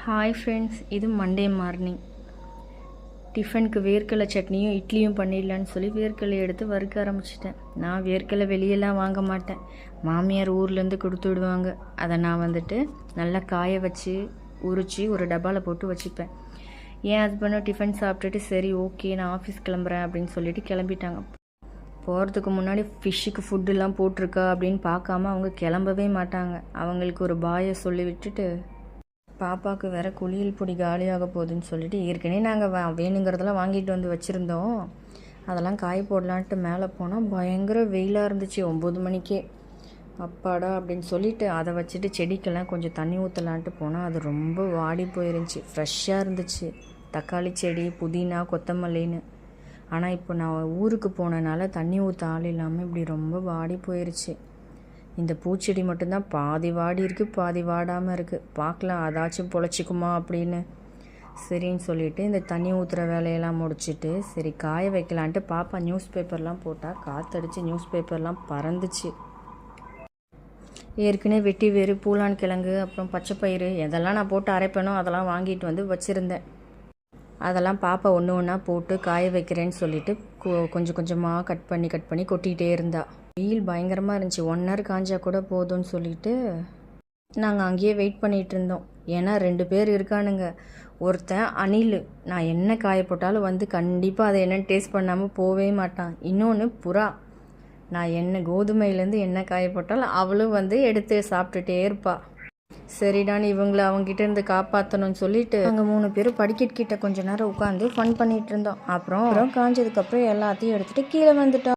Hi friends, இது Monday morning. டிஃபனுக்கு வேர்க்கடலை சட்னியும் இட்லியும் பண்ணிடலான்னு சொல்லி வேர்க்கடலை எடுத்து வறுக்க ஆரம்பிச்சிட்டேன். நான் வேர்க்கடலை வெளியெல்லாம் வாங்க மாட்டேன், மாமியார் ஊர்லேருந்து கொடுத்து விடுவாங்க. அதை நான் நல்லா காய வச்சு உரித்து ஒரு டப்பாவில் போட்டு வச்சுப்பேன். என் ஹஸ்பண்டும் டிஃபன் சாப்பிட்டுட்டு சரி ஓகே நான் ஆஃபீஸ் கிளம்புறேன் அப்படின்னு சொல்லிட்டு கிளம்பிட்டாங்க. போகிறதுக்கு முன்னாடி ஃபிஷ்ஷுக்கு ஃபுட்டுலாம் போட்டிருக்கா அப்படின்னு பார்க்காம அவங்க கிளம்பவே மாட்டாங்க. அவங்களுக்கு ஒரு பாயை சொல்லி விட்டுட்டு பாப்பாவுக்கு வேறு குளியல் பொடி காலியாக போகுதுன்னு சொல்லிட்டு ஏற்கனவே நாங்கள் வேணுங்கிறதெல்லாம் வாங்கிட்டு வந்து வச்சுருந்தோம். அதெல்லாம் காய போடலான்ட்டு மேலே போனால் பயங்கர வெயிலாக இருந்துச்சு 9 மணிக்கே. அப்பாடா அப்படின்னு சொல்லிட்டு அதை வச்சுட்டு செடிக்கெல்லாம் கொஞ்சம் தண்ணி ஊற்றலான்ட்டு போனால் அது ரொம்ப வாடி போயிருந்துச்சு. ஃப்ரெஷ்ஷாக இருந்துச்சு தக்காளி செடி, புதினா, கொத்தமல்லின்னு. ஆனால் இப்போ நான் ஊருக்கு போனனால தண்ணி ஊற்ற ஆள் இல்லாமல் இப்படி ரொம்ப வாடி போயிருச்சு. இந்த பூச்செடி மட்டும்தான் பாதி வாடி இருக்குது, பாதி வாடாமல் இருக்குது. பார்க்கலாம் அதாச்சும் பொழைச்சிக்குமா அப்படின்னு. சரின்னு சொல்லிவிட்டு இந்த தண்ணி ஊற்றுற வேலையெல்லாம் முடிச்சுட்டு சரி காய வைக்கலான்ட்டு பாப்பா நியூஸ் பேப்பர்லாம் போட்டால் காற்றடிச்சு நியூஸ் பேப்பர்லாம் பறந்துச்சு. ஏற்கனவே வெட்டி வேறு, பூலான் கிழங்கு, அப்புறம் பச்சைப்பயிறு எதெல்லாம் நான் போட்டு அரைப்பேனோ அதெல்லாம் வாங்கிட்டு வந்து வச்சுருந்தேன். அதெல்லாம் பாப்பா ஒன்று ஒன்றா போட்டு காய வைக்கிறேன்னு சொல்லிட்டு கொஞ்சம் கொஞ்சமாக கட் பண்ணி கொட்டிகிட்டே இருந்தா. வெயில் பயங்கரமாக இருந்துச்சு. 1 hour காஞ்சா கூட போதும்னு சொல்லிட்டு நாங்கள் அங்கேயே வெயிட் பண்ணிகிட்டு இருந்தோம். ஏன்னா 2 பேர் இருக்கானுங்க. ஒருத்தன் அணில், நான் என்ன காய போட்டாலும் கண்டிப்பாக அதை என்னென்னு டேஸ்ட் பண்ணாமல் போவே மாட்டான். இன்னொன்று புறா, நான் கோதுமையிலேருந்து என்ன காய போட்டாலும் அவளும் எடுத்து சாப்பிட்டுட்டே இருப்பாள். சரிடான்னு இவங்களை அவங்ககிட்ட இருந்து காப்பாற்றணும்னு சொல்லிட்டு நாங்கள் 3 பேரும் படிக்கட்டு கிட்ட கொஞ்ச நேரம் உட்காந்து ஃபன் பண்ணிகிட்டு இருந்தோம். அப்புறம் காஞ்சதுக்கப்புறம் எல்லாத்தையும் எடுத்துகிட்டு கீழே வந்துட்டோம்.